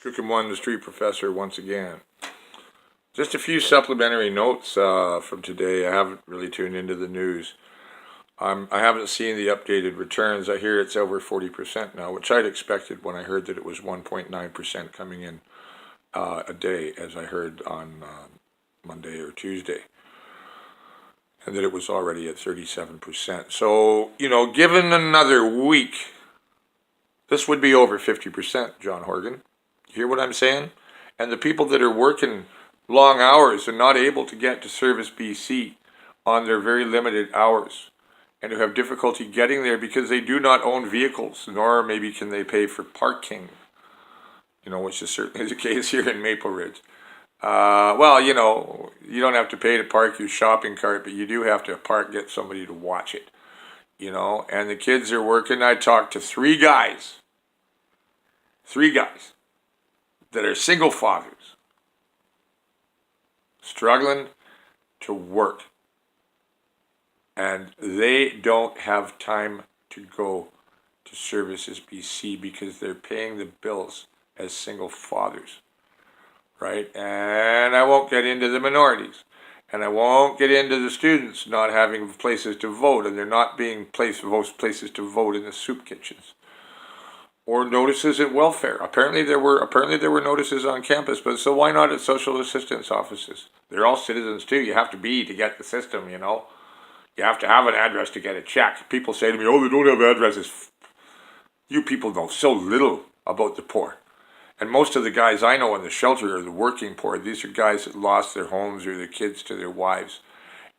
Skookum1 Street Professor once again. Just a few supplementary notes from today. I haven't really tuned into the news. I haven't seen the updated returns. I hear it's over 40% now, which I'd expected when I heard that it was 1.9% coming in a day, as I heard on Monday or Tuesday, and that it was already at 37%. So, given another week, this would be over 50%, John Horgan. You hear what I'm saying? And the people that are working long hours and not able to get to Service BC on their very limited hours, and who have difficulty getting there because they do not own vehicles, nor maybe can they pay for parking, which is certainly the case here in Maple Ridge. You don't have to pay to park your shopping cart, but you do have to get somebody to watch it, and the kids are working. I talked to three guys that are single fathers, struggling to work. And they don't have time to go to Services BC because they're paying the bills as single fathers, right? And I won't get into the minorities. And I won't get into the students not having places to vote, and they're not being places to vote in the soup kitchens. Or notices at welfare. Apparently there were notices on campus, but so why not at social assistance offices? They're all citizens too. You have to be to get the system, You have to have an address to get a check. People say to me, they don't have addresses. You people know so little about the poor. And most of the guys I know in the shelter are the working poor. These are guys that lost their homes or their kids to their wives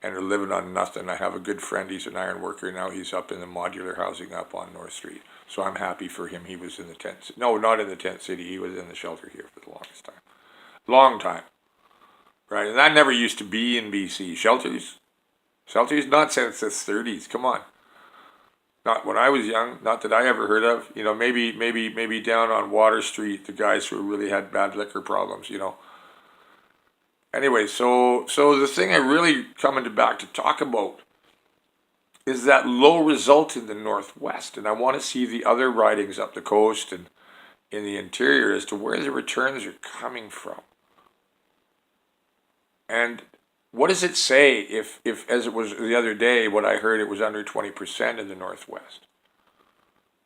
and are living on nothing. I have a good friend. He's an iron worker now. He's up in the modular housing up on North Street. So I'm happy for him. He was in the tent. No, not in the tent city. He was in the shelter here for the longest time. Long time. Right? And that never used to be in BC. Shelters not since the 30s. Come on. Not when I was young. Not that I ever heard of. Maybe down on Water Street, the guys who really had bad liquor problems. Anyway, so the thing I really coming back to talk about is that low result in the Northwest, and I want to see the other ridings up the coast and in the interior as to where the returns are coming from. And what does it say if as it was the other day, what I heard, it was under 20% in the Northwest?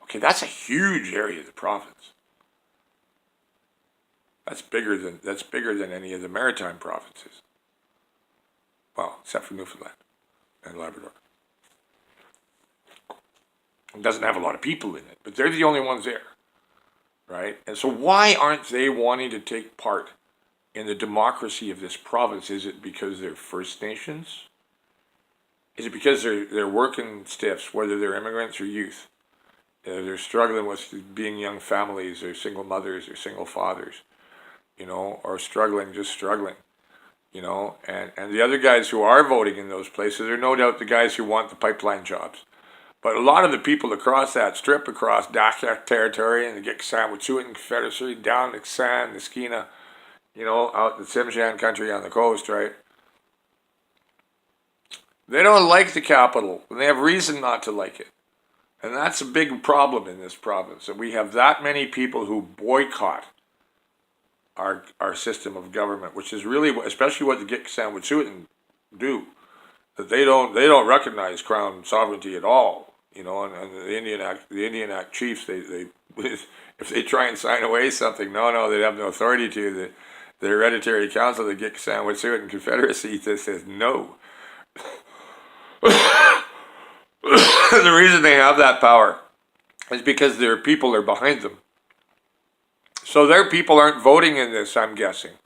Okay, that's a huge area of the province. That's bigger than any of the maritime provinces. Well, except for Newfoundland and Labrador. It doesn't have a lot of people in it, but they're the only ones there, right? And so why aren't they wanting to take part in the democracy of this province? Is it because they're First Nations? Is it because they're working stiffs, whether they're immigrants or youth? They're struggling with being young families, or single mothers, or single fathers, or struggling. And the other guys who are voting in those places are no doubt the guys who want the pipeline jobs. But a lot of the people across that strip, across Dakhak territory and the Gitxsan-Wet'suwet'en Confederacy, down Nikssan, Niskina, out in the Tsimshian country on the coast, right? They don't like the capital, and they have reason not to like it. And that's a big problem in this province, that we have that many people who boycott our system of government, which is really, especially what the Gitxsan-Wet'suwet'en do, that they don't recognize Crown sovereignty at all. And the Indian Act chiefs, they if they try and sign away something, no, they have no authority to. The hereditary council of the Gitxsan-Wet'suwet'en Confederacy says no. The reason they have that power is because their people are behind them. So their people aren't voting in this, I'm guessing.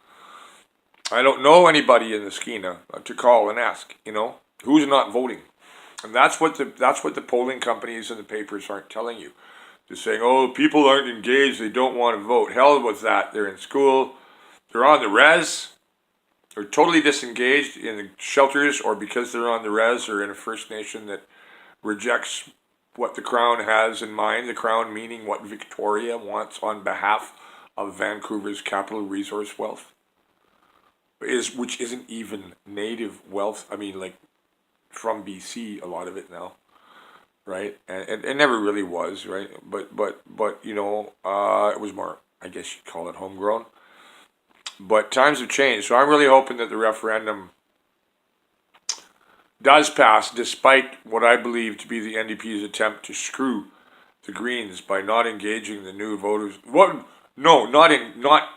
I don't know anybody in the Skeena to call and ask, who's not voting. And that's what the polling companies and the papers aren't telling you. They're saying, people aren't engaged, they don't want to vote. Hell with that. They're in school, they're on the res, they're totally disengaged in the shelters, or because they're on the res or in a First Nation that rejects what the Crown has in mind, the Crown meaning what Victoria wants on behalf of Vancouver's capital resource wealth, which isn't even native wealth. I mean, like, from BC, a lot of it now, right? And it never really was, right? But it was more I guess you'd call it homegrown. But times have changed, so I'm really hoping that the referendum does pass, despite what I believe to be the NDP's attempt to screw the Greens by not engaging the new voters. What? No, not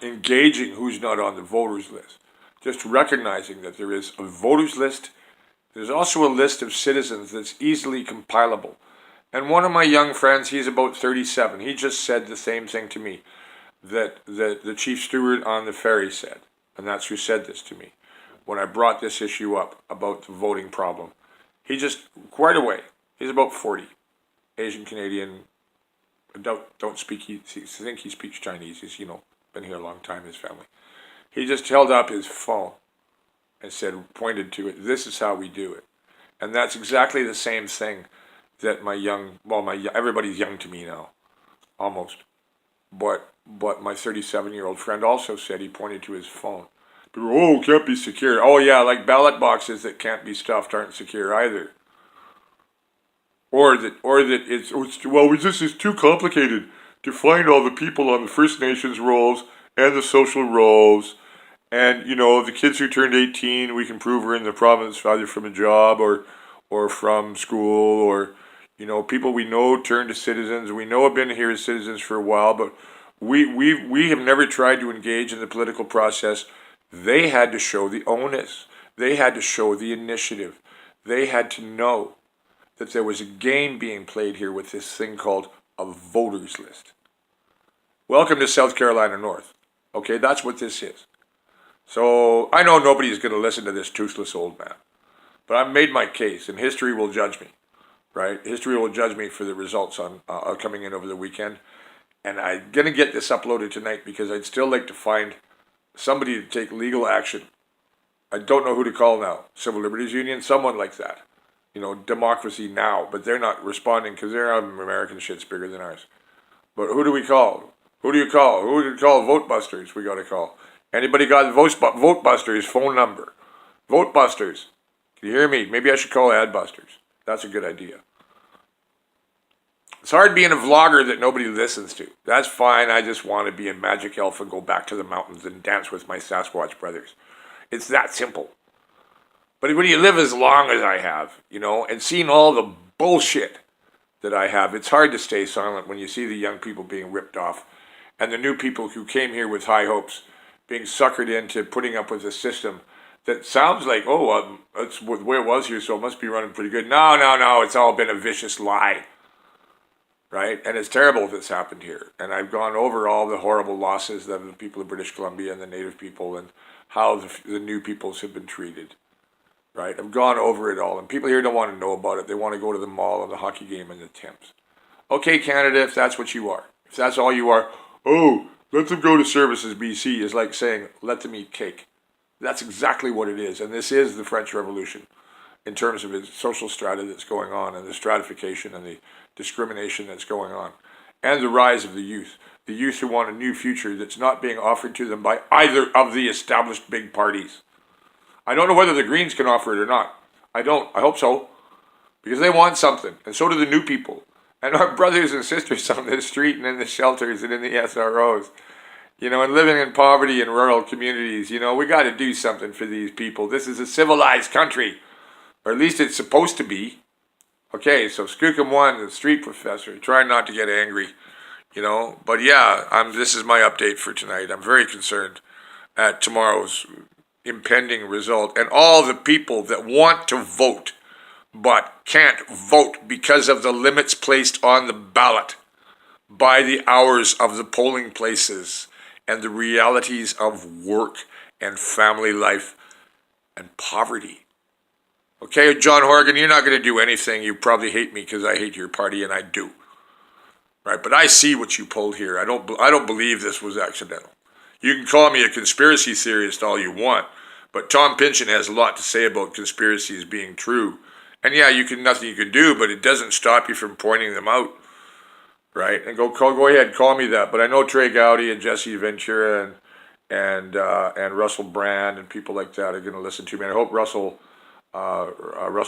engaging who's not on the voters list. Just recognizing that there is a voters list. There's also a list of citizens that's easily compilable. And one of my young friends, he's about 37, he just said the same thing to me that the chief steward on the ferry said. And that's who said this to me when I brought this issue up about the voting problem. He just, right away, he's about 40, Asian Canadian, don't speak, I think he speaks Chinese, he's, been here a long time, his family. He just held up his phone and said, pointed to it, this is how we do it. And that's exactly the same thing that everybody's young to me now, almost. But my 37-year-old friend also said, he pointed to his phone. Oh, can't be secure. Oh yeah, like ballot boxes that can't be stuffed aren't secure either. Or that this is too complicated to find all the people on the First Nations rolls and the social rolls, and the kids who turned 18, we can prove we're in the province either from a job or from school, or people we know turn to citizens. We know have been here as citizens for a while, but we have never tried to engage in the political process. They had to show the onus. They had to show the initiative. They had to know that there was a game being played here with this thing called a voters list. Welcome to South Carolina North. Okay, that's what this is. So I know nobody's going to listen to this toothless old man, but I've made my case, and history will judge me, right? History will judge me for the results on coming in over the weekend, and I'm going to get this uploaded tonight because I'd still like to find somebody to take legal action. I don't know who to call now. Civil Liberties Union, someone like that. Democracy Now, but they're not responding because their American shit's bigger than ours. But who do we call? Who do you call? Who do you call? Vote Busters, we got to call. Anybody got Vote Busters phone number? Vote Busters. Can you hear me? Maybe I should call Ad Busters. That's a good idea. It's hard being a vlogger that nobody listens to. That's fine. I just want to be a magic elf and go back to the mountains and dance with my Sasquatch brothers. It's that simple. But when you live as long as I have, and seen all the bullshit that I have, it's hard to stay silent when you see the young people being ripped off and the new people who came here with high hopes being suckered into putting up with a system that sounds like, that's the way it was here, so it must be running pretty good. No, it's all been a vicious lie, right? And it's terrible if it's happened here. And I've gone over all the horrible losses of the people of British Columbia and the Native people and how the new peoples have been treated. Right, I've gone over it all, and people here don't want to know about it. They want to go to the mall and the hockey game and the Thames. Okay, Canada, if that's what you are, if that's all you are, let them go to Services BC is like saying, let them eat cake. That's exactly what it is, and this is the French Revolution in terms of its social strata that's going on, and the stratification and the discrimination that's going on, and the rise of the youth who want a new future that's not being offered to them by either of the established big parties. I don't know whether the Greens can offer it or not. I don't. I hope so. Because they want something. And so do the new people. And our brothers and sisters on the street and in the shelters and in the SROs. And living in poverty in rural communities. We got to do something for these people. This is a civilized country. Or at least it's supposed to be. Okay, so Skookum1, the Street Professor. Trying not to get angry. But yeah, this is my update for tonight. I'm very concerned at tomorrow's impending result, and all the people that want to vote but can't vote because of the limits placed on the ballot by the hours of the polling places and the realities of work and family life and poverty. Okay, John Horgan, you're not going to do anything. You probably hate me because I hate your party, and I do. Right, but I see what you pulled here. I don't believe this was accidental. You can call me a conspiracy theorist all you want, but Tom Pynchon has a lot to say about conspiracies being true. And yeah, nothing you can do, but it doesn't stop you from pointing them out, right? And go ahead, call me that. But I know Trey Gowdy and Jesse Ventura and Russell Brand and people like that are going to listen to me. And I hope Russell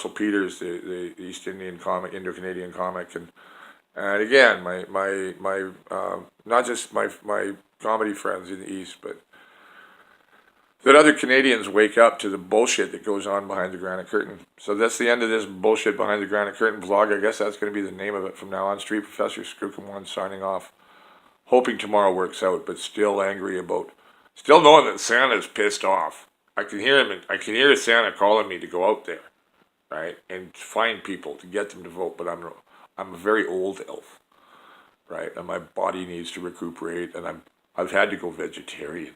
Peters, the East Indian comic, Indo-Canadian comic, And again, not just my comedy friends in the East, but that other Canadians wake up to the bullshit that goes on behind the Granite Curtain. So that's the end of this bullshit behind the Granite Curtain vlog. I guess that's going to be the name of it from now on. Street Professor Skookum1 signing off. Hoping tomorrow works out, but still angry about, still knowing that Santa's pissed off. I can hear him. I can hear Santa calling me to go out there, right, and find people to get them to vote. But I'm a very old elf, right, and my body needs to recuperate, and I've had to go vegetarian.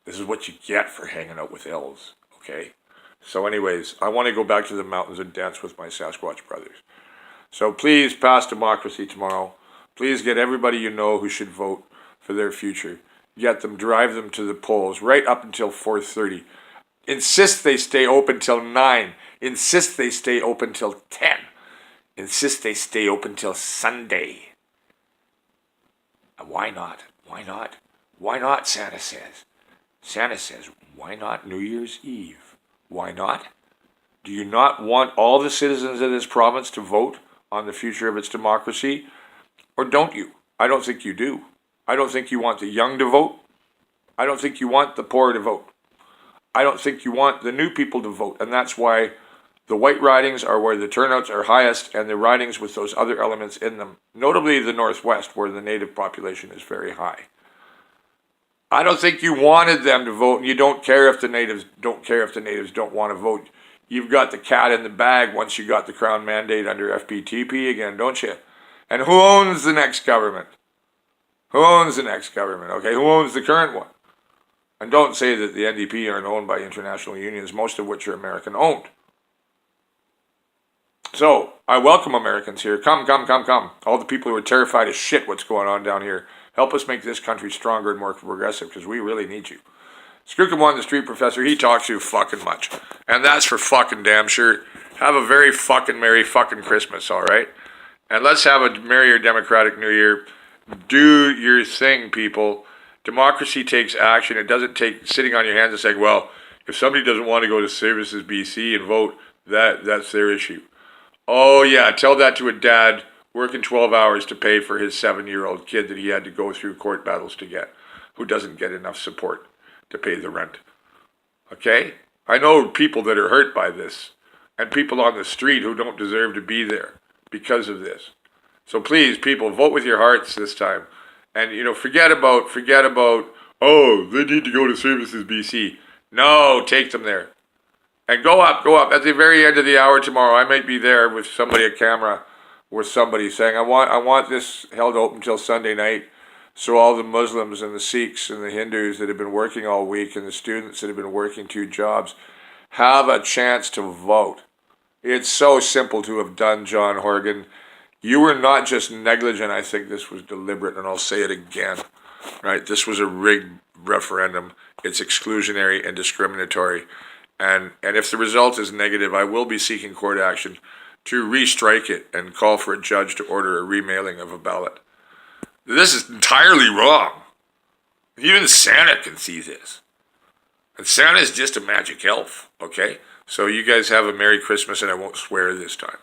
This is what you get for hanging out with elves, okay? So anyways, I want to go back to the mountains and dance with my Sasquatch brothers. So please pass democracy tomorrow. Please get everybody you know who should vote for their future. Get them, drive them to the polls right up until 4:30. Insist they stay open till 9. Insist they stay open till 10. Insist they stay open till Sunday. Why not? Why not? Why not, Santa says. Santa says, why not New Year's Eve? Why not? Do you not want all the citizens of this province to vote on the future of its democracy? Or don't you? I don't think you do. I don't think you want the young to vote. I don't think you want the poor to vote. I don't think you want the new people to vote. And that's why the white ridings are where the turnouts are highest, and the ridings with those other elements in them, notably the Northwest, where the native population is very high. I don't think you wanted them to vote, and you don't care if the natives don't want to vote. You've got the cat in the bag once you got the Crown mandate under FPTP again, don't you? And who owns the next government? Who owns the next government, okay? Who owns the current one? And don't say that the NDP aren't owned by international unions, most of which are American-owned. So, I welcome Americans here. Come. All the people who are terrified as shit what's going on down here. Help us make this country stronger and more progressive, because we really need you. Skookum1 the Street Professor, he talks too fucking much. And that's for fucking damn sure. Have a very fucking Merry fucking Christmas, alright? And let's have a merrier Democratic New Year. Do your thing, people. Democracy takes action. It doesn't take sitting on your hands and saying, well, if somebody doesn't want to go to Services BC and vote, that's their issue. Oh yeah, tell that to a dad working 12 hours to pay for his 7-year-old kid that he had to go through court battles to get, who doesn't get enough support to pay the rent. Okay? I know people that are hurt by this, and people on the street who don't deserve to be there because of this. So please, people, vote with your hearts this time. And, forget about, oh, they need to go to Services BC. No, take them there. And go up. At the very end of the hour tomorrow, I might be there with somebody, a camera, with somebody saying, I want this held open till Sunday night, so all the Muslims and the Sikhs and the Hindus that have been working all week and the students that have been working 2 jobs have a chance to vote. It's so simple to have done, John Horgan. You were not just negligent, I think this was deliberate, and I'll say it again. Right? This was a rigged referendum. It's exclusionary and discriminatory. And if the result is negative, I will be seeking court action to restrike it and call for a judge to order a remailing of a ballot. This is entirely wrong. Even Santa can see this. And Santa is just a magic elf, okay? So you guys have a Merry Christmas, and I won't swear this time,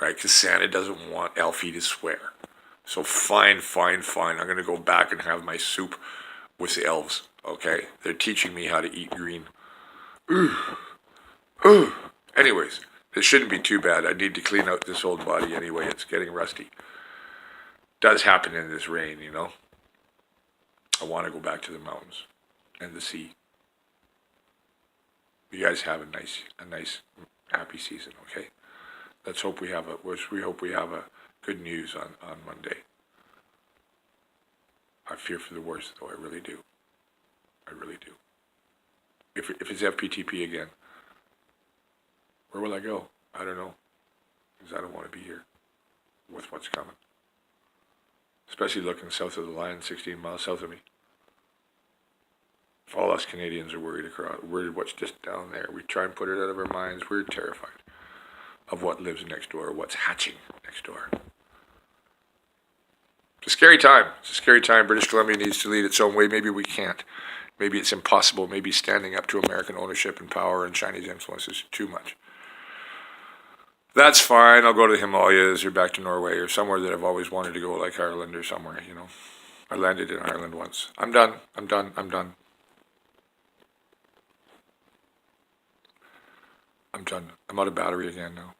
right? Because Santa doesn't want Elfie to swear. So fine. I'm going to go back and have my soup with the elves, okay? They're teaching me how to eat green. Anyways, this shouldn't be too bad. I need to clean out this old body anyway. It's getting rusty. Does happen in this rain, I want to go back to the mountains and the sea. You guys have a nice, happy season, okay? Let's hope we have a good news on Monday. I fear for the worst, though. I really do. If it's FPTP again, where will I go? I don't know, because I don't want to be here with what's coming. Especially looking south of the line, 16 miles south of me. If all us Canadians are worried what's just down there, we try and put it out of our minds. We're terrified of what lives next door, what's hatching next door. It's a scary time. British Columbia needs to lead its own way. Maybe we can't. Maybe it's impossible. Maybe standing up to American ownership and power and Chinese influence is too much. That's fine. I'll go to the Himalayas or back to Norway or somewhere that I've always wanted to go, like Ireland or somewhere, you know. I landed in Ireland once. I'm done. I'm done. I'm done. I'm done. I'm out of battery again now.